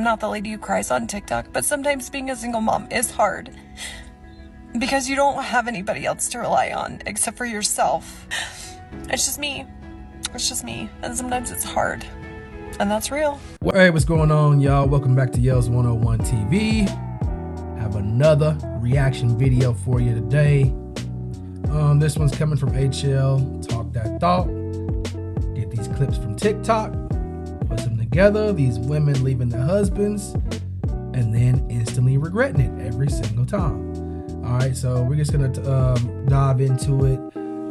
not the lady who cries on TikTok, but sometimes being a single mom is hard because you don't have anybody else to rely on except for yourself. It's just me. It's just me. And sometimes it's hard. And that's real. Hey, what's going on, y'all? Welcome back to Yells 101 TV. Have another reaction video for you today. This one's coming from HL Talk That Thought. Get these clips from TikTok, put them together. These women leaving their husbands and then instantly regretting it every single time. All right, so we're just gonna dive into it.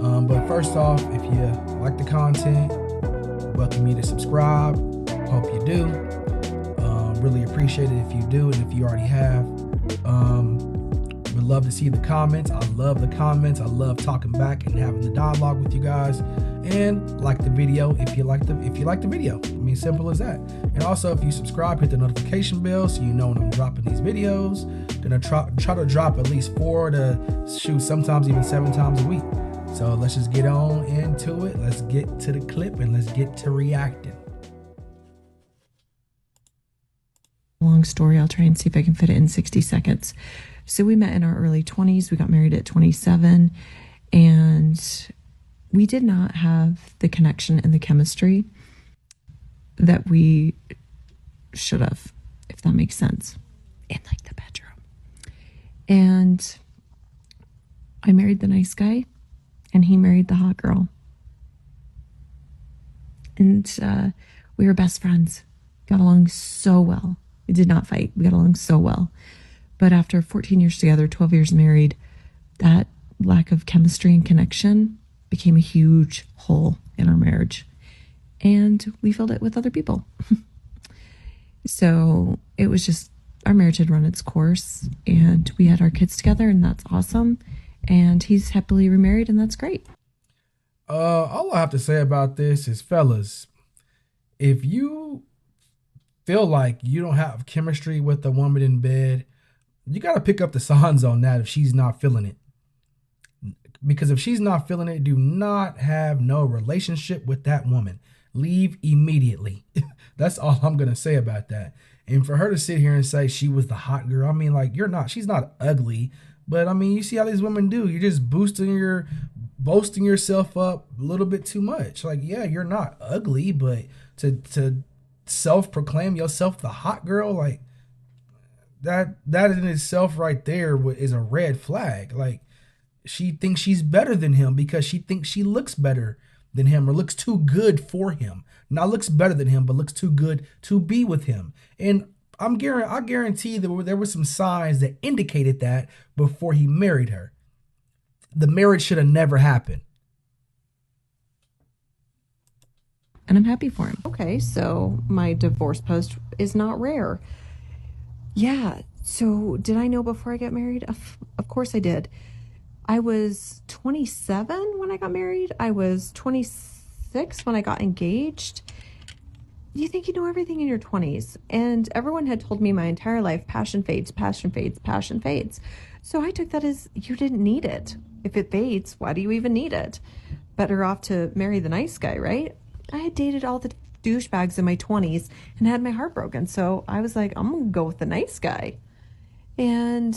But first off, if you like the content, welcome you to subscribe. Hope you do. Really appreciate it if you do, and if you already have. Would love to see the comments. I love the comments. I love talking back and having the dialogue with you guys. And like the video if you like the video. I mean, simple as that. And also, if you subscribe, hit the notification bell so you know when I'm dropping these videos. Gonna try to drop at least 4 to shoot sometimes even 7 times a week. So let's just get on into it. Let's get to the clip and let's get to reacting. Long story. I'll try and see if I can fit it in 60 seconds. So we met in our early 20s. We got married at 27, and we did not have the connection and the chemistry that we should have, if that makes sense, in like the bedroom. And I married the nice guy, and he married the hot girl. And we were best friends. Got along so well. We did not fight. We got along so well. But after 14 years together, 12 years married, that lack of chemistry and connection became a huge hole in our marriage. And we filled it with other people. So it was just, our marriage had run its course, and we had our kids together, and that's awesome. And he's happily remarried, and that's great. All I have to say about this is, fellas, if you feel like you don't have chemistry with the woman in bed, you got to pick up the signs on that if she's not feeling it. Because if she's not feeling it, do not have no relationship with that woman. Leave immediately. That's all I'm going to say about that. And for her to sit here and say she was the hot girl, I mean, like, she's not ugly. But I mean, you see how these women do. You're just boasting yourself up a little bit too much. Like, yeah, you're not ugly, but to self-proclaim yourself the hot girl, like, that in itself right there is a red flag. Like, she thinks she's better than him because she thinks she looks better than him or looks too good for him. Not looks better than him, but looks too good to be with him. And I guarantee that there were some signs that indicated that before he married her. The marriage should have never happened. And I'm happy for him. Okay, so my divorce post is not rare. Yeah, so did I know before I got married? Of course I did. I was 27 when I got married. I was 26 when I got engaged. You think you know everything in your 20s. And everyone had told me my entire life, passion fades, passion fades, passion fades. So I took that as you didn't need it. If it fades, why do you even need it? Better off to marry the nice guy, right? I had dated all the douchebags in my 20s and had my heart broken. So I was like, I'm going to go with the nice guy. And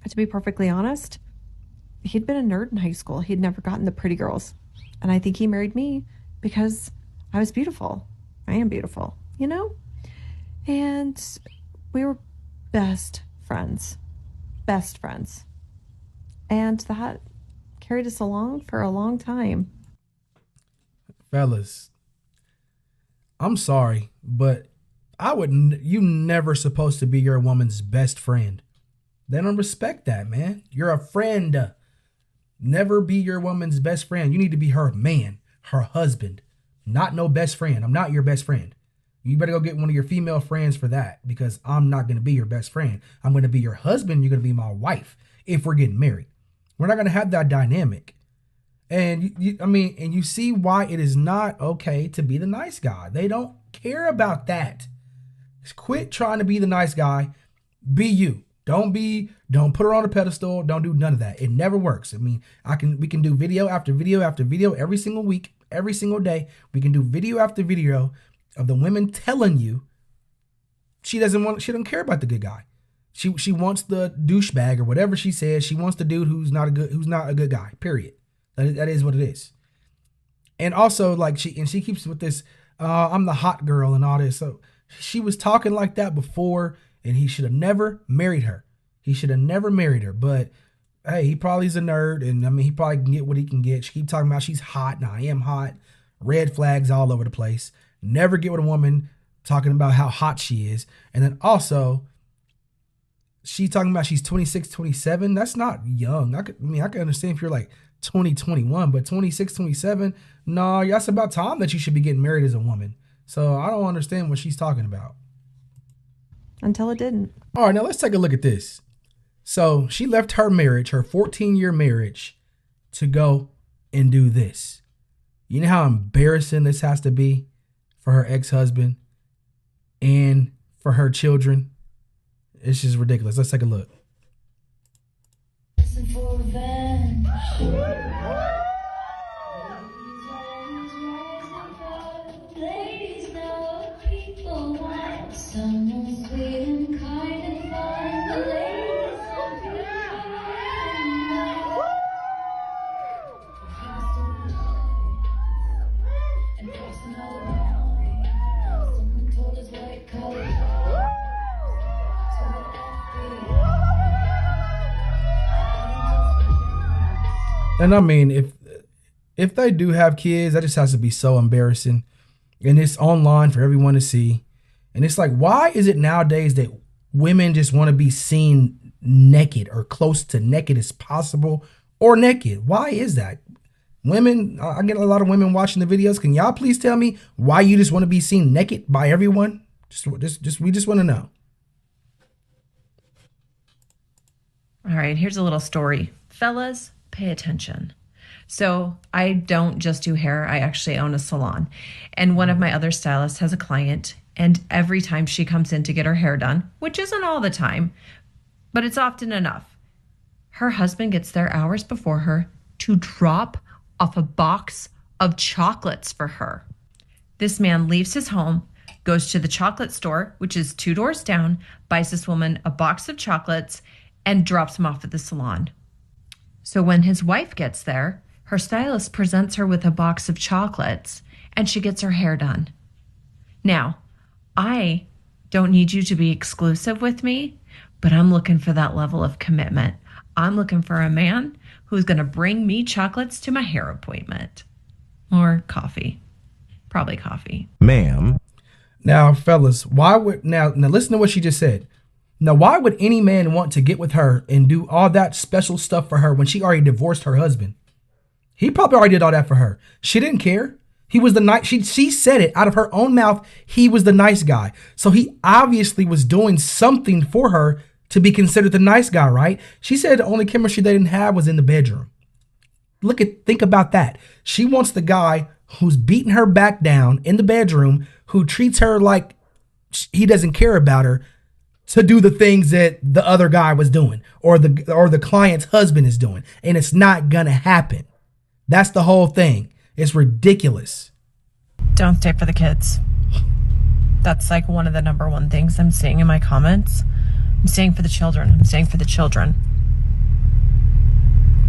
to be perfectly honest, he'd been a nerd in high school. He'd never gotten the pretty girls. And I think he married me because I was beautiful. I am beautiful, you know? And we were best friends. Best friends. And that carried us along for a long time. Fellas, I'm sorry, but you never supposed to be your woman's best friend. They don't respect that, man. You're a friend. Never be your woman's best friend. You need to be her man, her husband, not no best friend. I'm not your best friend. You better go get one of your female friends for that, because I'm not going to be your best friend. I'm going to be your husband. You're going to be my wife if we're getting married. We're not going to have that dynamic. And you see why it is not okay to be the nice guy. They don't care about that. Just quit trying to be the nice guy. Be you. Don't put her on a pedestal. Don't do none of that. It never works. I mean, we can do video after video after video every single week, every single day. We can do video after video of the women telling you she doesn't care about the good guy. She wants the douchebag or whatever she says. She wants the dude who's not a good guy. Period. That is what it is. And also, like, she keeps with this, I'm the hot girl and all this. So she was talking like that before, and he should have never married her. But hey, he probably is a nerd, and I mean, he probably can get what he can get. She keep talking about she's hot, and I am hot. Red flags all over the place. Never get with a woman talking about how hot she is. And then also, she talking about she's 26, 27. That's not young. I can understand if you're like 20, 21, but 26, 27, no, that's about time that you should be getting married as a woman. So I don't understand what she's talking about. Until it didn't. All right, now let's take a look at this. So she left her marriage, her 14-year marriage, to go and do this. You know how embarrassing this has to be for her ex-husband and for her children? It's just ridiculous. Let's take a look. And I mean, if they do have kids, that just has to be so embarrassing. And it's online for everyone to see. And it's like, why is it nowadays that women just want to be seen naked or close to naked as possible or naked? Why is that? Women, I get a lot of women watching the videos. Can y'all please tell me why you just want to be seen naked by everyone? We just want to know. All right, here's a little story. Fellas, pay attention. So I don't just do hair. I actually own a salon. And one of my other stylists has a client. And every time she comes in to get her hair done, which isn't all the time, but it's often enough, her husband gets there hours before her to drop off a box of chocolates for her. This man leaves his home, goes to the chocolate store, which is 2 doors down, buys this woman a box of chocolates, and drops him off at the salon. So when his wife gets there, her stylist presents her with a box of chocolates, and she gets her hair done. Now, I don't need you to be exclusive with me, but I'm looking for that level of commitment. I'm looking for a man who's going to bring me chocolates to my hair appointment. Or coffee. Probably coffee. Ma'am. Now, fellas, now listen to what she just said. Now, why would any man want to get with her and do all that special stuff for her when she already divorced her husband? He probably already did all that for her. She didn't care. He was the nice. She said it out of her own mouth. He was the nice guy. So he obviously was doing something for her to be considered the nice guy, right? She said the only chemistry they didn't have was in the bedroom. Think about that. She wants the guy who's beating her back down in the bedroom, who treats her like he doesn't care about her, to do the things that the other guy was doing or the client's husband is doing. And it's not gonna happen. That's the whole thing. It's ridiculous. Don't stay for the kids. That's like one of the number one things I'm seeing in my comments. I'm staying for the children. I'm staying for the children.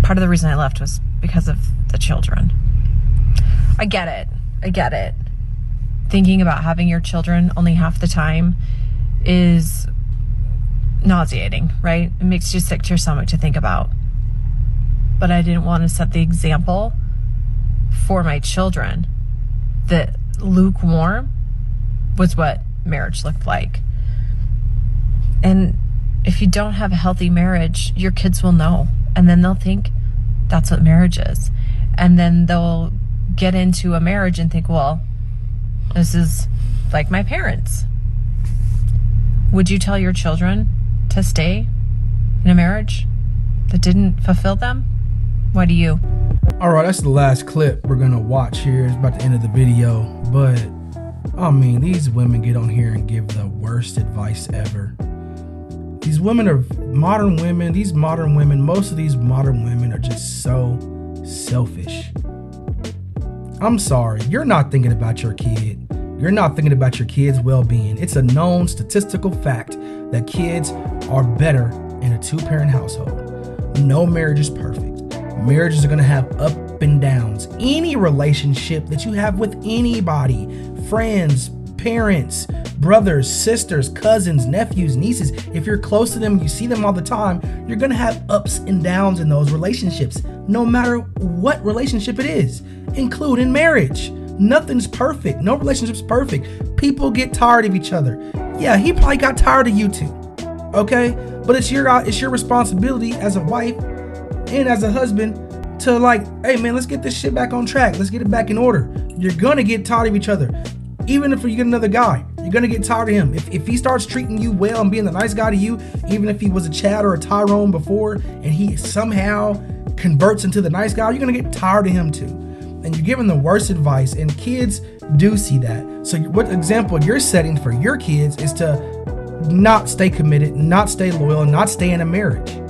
Part of the reason I left was because of the children. I get it. Thinking about having your children only half the time is nauseating, right? It makes you sick to your stomach to think about. But I didn't want to set the example for my children that lukewarm was what marriage looked like. And if you don't have a healthy marriage, your kids will know. And then they'll think that's what marriage is. And then they'll get into a marriage and think, well, this is like my parents. Would you tell your children to stay in a marriage that didn't fulfill them? Why do you? All right, that's the last clip we're going to watch here. It's about the end of the video. But, I mean, these women get on here and give the worst advice ever. These women are modern women. Most of these modern women are just so selfish. I'm sorry. You're not thinking about your kid. you're not thinking about your kids' well-being. It's a known statistical fact that kids are better in a two-parent household. No marriage is perfect. Marriages are going to have up and downs. Any relationship that you have with anybody, friends, parents, brothers, sisters, cousins, nephews, nieces, if you're close to them, you see them all the time, you're going to have ups and downs in those relationships, no matter what relationship it is, including marriage. Nothing's perfect. No relationship's perfect. People get tired of each other. Yeah, he probably got tired of you too. Okay? But it's your responsibility as a wife and as a husband to like, hey man, let's get this shit back on track. Let's get it back in order. You're gonna get tired of each other. Even if you get another guy, you're gonna get tired of him. If he starts treating you well and being the nice guy to you, even if he was a Chad or a Tyrone before, and he somehow converts into the nice guy, you're gonna get tired of him too. And you're giving the worst advice, and kids do see that. So what example you're setting for your kids is to not stay committed, not stay loyal, not stay in a marriage.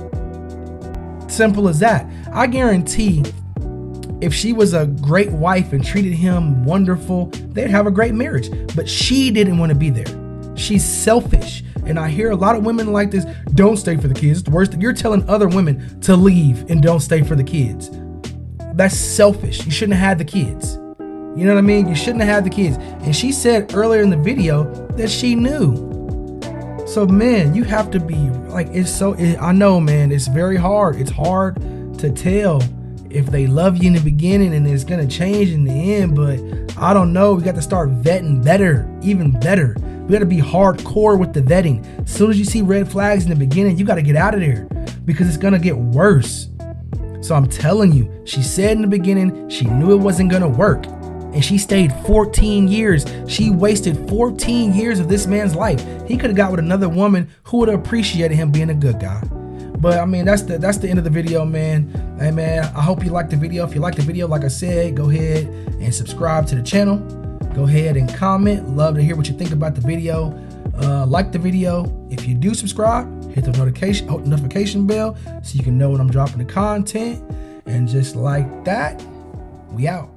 Simple as that. I guarantee if she was a great wife and treated him wonderful, they'd have a great marriage. But she didn't want to be there. She's selfish. And I hear a lot of women like this, don't stay for the kids. It's the worst. You're telling other women to leave and don't stay for the kids. That's selfish. You shouldn't have had the kids. You know what I mean? You shouldn't have had the kids. And she said earlier in the video that she knew. So man, you have to be like, I know, man, it's very hard. It's hard to tell if they love you in the beginning and it's gonna change in the end, but I don't know. We got to start vetting better, even better. We got to be hardcore with the vetting. As soon as you see red flags in the beginning, you got to get out of there because it's gonna get worse. So I'm telling you, she said in the beginning she knew it wasn't gonna work, and she stayed 14 years. She wasted 14 years of this man's life. He could have got with another woman who would have appreciated him being a good guy. But I mean, that's the end of the video, man. Hey man, I hope you liked the video. If you liked the video, like I said, go ahead and subscribe to the channel. Go ahead and comment. Love to hear what you think about the video. Like the video. If you do subscribe, hit the notification bell so you can know when I'm dropping the content. And just like that, we out.